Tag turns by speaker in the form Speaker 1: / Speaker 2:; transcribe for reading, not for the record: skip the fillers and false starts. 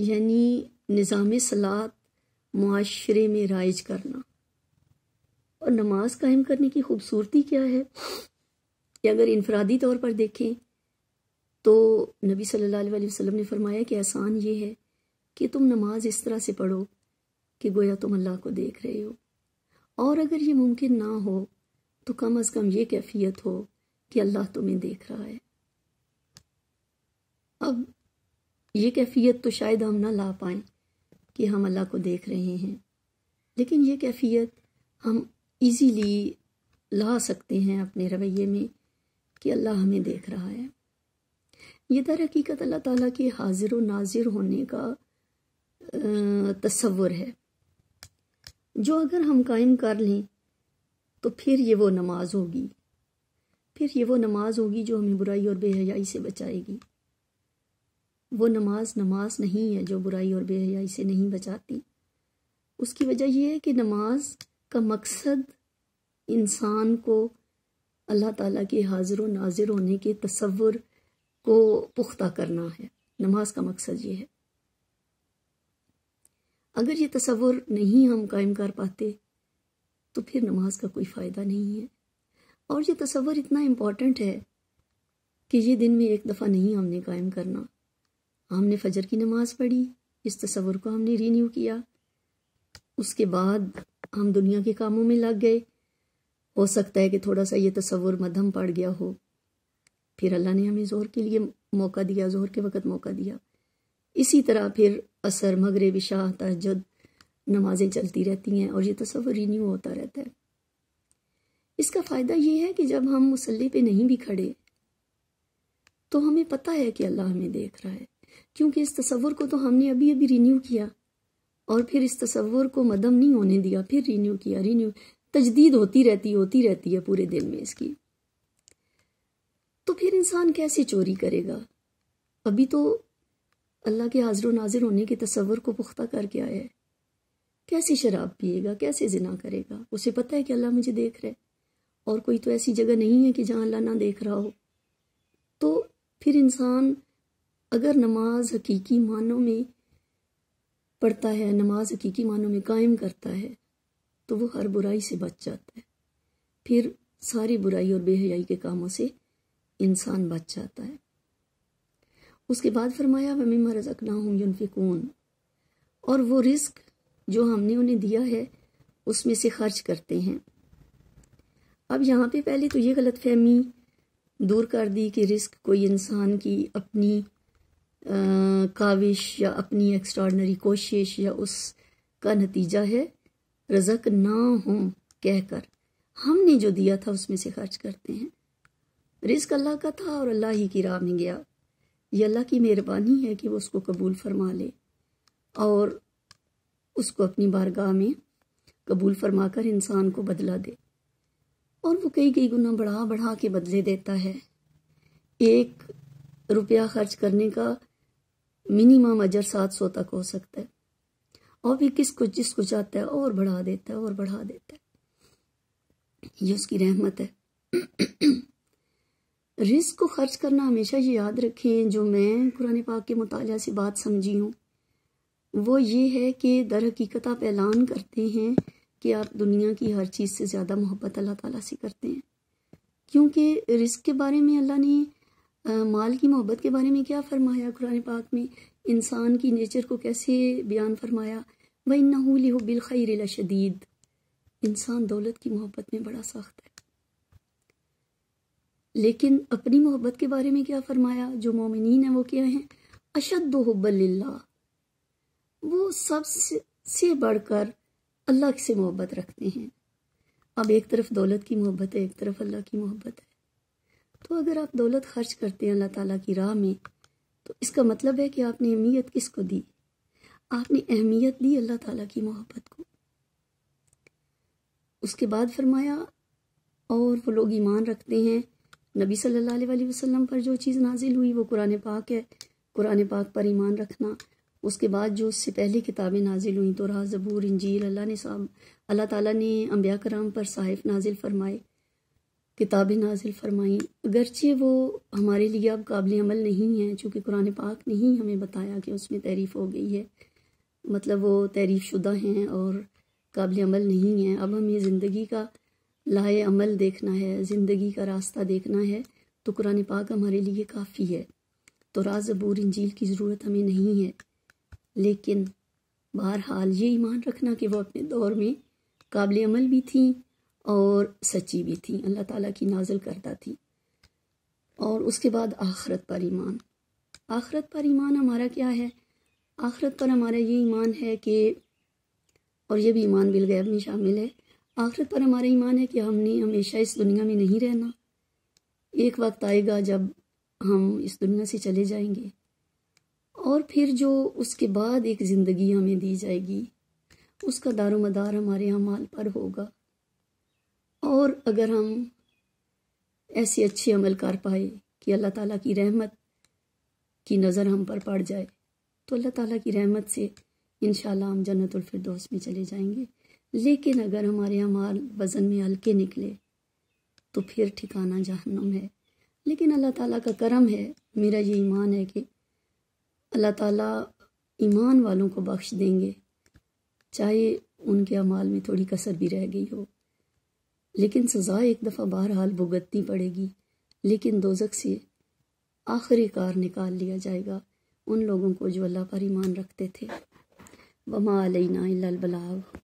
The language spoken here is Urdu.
Speaker 1: یعنی نظام صلاۃ معاشرے میں رائج کرنا. اور نماز قائم کرنے کی خوبصورتی کیا ہے کہ اگر انفرادی طور پر دیکھیں تو نبی صلی اللہ علیہ وسلم نے فرمایا کہ احسان یہ ہے کہ تم نماز اس طرح سے پڑھو کہ گویا تم اللہ کو دیکھ رہے ہو. اور اگر یہ ممکن نہ ہو تو کم از کم یہ کیفیت ہو کہ اللہ تمہیں دیکھ رہا ہے. اب یہ کیفیت تو شاید ہم نہ لا پائیں کہ ہم اللہ کو دیکھ رہے ہیں، لیکن یہ کیفیت ہم ایزیلی لا سکتے ہیں اپنے رویے میں کہ اللہ ہمیں دیکھ رہا ہے. یہ در حقیقت اللہ تعالیٰ کے حاضر و ناظر ہونے کا تصور ہے جو اگر ہم قائم کر لیں تو پھر یہ وہ نماز ہوگی، پھر یہ وہ نماز ہوگی جو ہمیں برائی اور بے حیائی سے بچائے گی. وہ نماز نہیں ہے جو برائی اور بے حیائی سے نہیں بچاتی. اس کی وجہ یہ ہے کہ نماز کا مقصد انسان کو اللہ تعالیٰ کے حاضر و ناظر ہونے کے تصور کو پختہ کرنا ہے. نماز کا مقصد یہ ہے. اگر یہ تصور نہیں ہم قائم کر پاتے تو پھر نماز کا کوئی فائدہ نہیں ہے. اور یہ تصور اتنا امپورٹنٹ ہے کہ یہ دن میں ایک دفعہ نہیں ہم نے قائم کرنا. ہم نے فجر کی نماز پڑھی، اس تصور کو ہم نے رینیو کیا، اس کے بعد ہم دنیا کے کاموں میں لگ گئے. ہو سکتا ہے کہ تھوڑا سا یہ تصور مدھم پڑ گیا ہو، پھر اللہ نے ہمیں ظہر کے لیے موقع دیا، ظہر کے وقت موقع دیا. اسی طرح پھر عصر، مغرب، عشاء، تہجد نمازیں چلتی رہتی ہیں اور یہ تصور رینیو ہوتا رہتا ہے. اس کا فائدہ یہ ہے کہ جب ہم مصلی پہ نہیں بھی کھڑے تو ہمیں پتہ ہے کہ اللہ ہمیں دیکھ رہا ہے، کیونکہ اس تصور کو تو ہم نے ابھی رینیو کیا اور پھر اس تصور کو مدھم نہیں ہونے دیا، پھر رینیو کیا. تجدید ہوتی رہتی ہے پورے دل میں اس کی. تو پھر انسان کیسے چوری کرے گا؟ ابھی تو اللہ کے حاضر و ناظر ہونے کے تصور کو پختہ کر کے آیا ہے. کیسے شراب پیے گا، کیسے زنا کرے گا؟ اسے پتہ ہے کہ اللہ مجھے دیکھ رہا ہے اور کوئی تو ایسی جگہ نہیں ہے کہ جہاں اللہ نہ دیکھ رہا ہو. تو پھر انسان اگر نماز حقیقی معنوں میں پڑھتا ہے، نماز حقیقی معنوں میں قائم کرتا ہے تو وہ ہر برائی سے بچ جاتا ہے. پھر ساری برائی اور بے حیائی کے کاموں سے انسان بچ جاتا ہے. اس کے بعد فرمایا وَمِمَّا رَزَقْنَاهُمْ يُنْفِقُونَ، اور وہ رزق جو ہم نے انہیں دیا ہے اس میں سے خرچ کرتے ہیں. اب یہاں پہ پہلے تو یہ غلط فہمی دور کر دی کہ رزق کوئی انسان کی اپنی کاوش یا اپنی ایکسٹراڈنری کوشش یا اس کا نتیجہ ہے. رزق نہ ہوں کہہ کر ہم نے جو دیا تھا اس میں سے خرچ کرتے ہیں. رزق اللہ کا تھا اور اللہ ہی کی راہ میں گیا. یہ اللہ کی مہربانی ہے کہ وہ اس کو قبول فرما لے اور اس کو اپنی بارگاہ میں قبول فرما کر انسان کو بدلہ دے. اور وہ کئی گنا بڑھا کے بدلے دیتا ہے. 1 روپیہ خرچ کرنے کا منیمم اجر 700 تک ہو سکتا ہے، اور بھی جس کو چاہتا ہے اور بڑھا دیتا ہے. یہ اس کی رحمت ہے. رزق کو خرچ کرنا ہمیشہ یہ یاد رکھیں، جو میں قرآن پاک کے مطالعہ سے بات سمجھی ہوں وہ یہ ہے کہ در حقیقت آپ اعلان کرتے ہیں کہ آپ دنیا کی ہر چیز سے زیادہ محبت اللہ تعالیٰ سے کرتے ہیں. کیونکہ رزق کے بارے میں اللہ نے مال کی محبت کے بارے میں کیا فرمایا قرآن پاک میں، انسان کی نیچر کو کیسے بیان فرمایا، وَإِنَّهُ لِحُبِّ الْخَيْرِ لَشَدِيدٌ. انسان دولت کی محبت میں بڑا سخت ہے. لیکن اپنی محبت کے بارے میں کیا فرمایا؟ جو مومنین ہیں وہ کیا ہیں؟ اشد حب للہ، وہ سب سے بڑھ کر اللہ سے محبت رکھتے ہیں. اب ایک طرف دولت کی محبت ہے، ایک طرف اللہ کی محبت ہے. تو اگر آپ دولت خرچ کرتے ہیں اللہ تعالیٰ کی راہ میں تو اس کا مطلب ہے کہ آپ نے اہمیت کس کو دی؟ آپ نے اہمیت دی اللہ تعالیٰ کی محبت کو. اس کے بعد فرمایا اور وہ لوگ ایمان رکھتے ہیں نبی صلی اللہ علیہ وسلم پر جو چیز نازل ہوئی وہ قرآن پاک ہے. قرآن پاک پر ایمان رکھنا. اس کے بعد جو اس سے پہلے کتابیں نازل ہوئیں، تورات، زبور، انجیل، اللہ تعالیٰ نے انبیاء کرام پر صحائف نازل فرمائے کتابیں نازل فرمائیں، اگرچہ وہ ہمارے لیے اب قابل عمل نہیں ہیں، چونکہ قرآن پاک نے ہی ہمیں بتایا کہ اس میں تحریف ہو گئی ہے، مطلب وہ تحریف شدہ ہیں اور قابل عمل نہیں ہیں۔ اب ہمیں زندگی کا لائے عمل دیکھنا ہے، زندگی کا راستہ دیکھنا ہے، تو قرآن پاک ہمارے لیے کافی ہے۔ تورات، زبور، انجیل کی ضرورت ہمیں نہیں ہے، لیکن بہرحال یہ ایمان رکھنا کہ وہ اپنے دور میں قابل عمل بھی تھیں اور سچی بھی تھیں، اللہ تعالیٰ کی نازل کردہ تھی۔ اور اس کے بعد آخرت پر ایمان۔ آخرت پر ایمان ہمارا کیا ہے؟ آخرت پر ہمارا یہ ایمان ہے کہ، اور یہ بھی ایمان بالغیب میں شامل ہے، آخرت پر ہمارا ایمان ہے کہ ہم نے ہمیشہ اس دنیا میں نہیں رہنا، ایک وقت آئے گا جب ہم اس دنیا سے چلے جائیں گے، اور پھر جو اس کے بعد ایک زندگی ہمیں دی جائے گی، اس کا دار و مدار ہمارے اعمال پر ہوگا۔ اور اگر ہم ایسے اچھے عمل کر پائے کہ اللہ تعالیٰ کی رحمت کی نظر ہم پر پڑ جائے، تو اللہ تعالیٰ کی رحمت سے انشاءاللہ ہم جنت الفردوس میں چلے جائیں گے۔ لیکن اگر ہمارے اعمال وزن میں ہلکے نکلے تو پھر ٹھکانہ جہنم ہے۔ لیکن اللہ تعالیٰ کا کرم ہے، میرا یہ ایمان ہے کہ اللہ تعالیٰ ایمان والوں کو بخش دیں گے، چاہے ان کے اعمال میں تھوڑی کسر بھی رہ گئی ہو، لیکن سزا ایک دفعہ بہرحال بھگتنی پڑے گی۔ لیکن دوزخ سے آخری کار نکال لیا جائے گا ان لوگوں کو جو اللہ پر ایمان رکھتے تھے۔ وما علینا الا البلاغ۔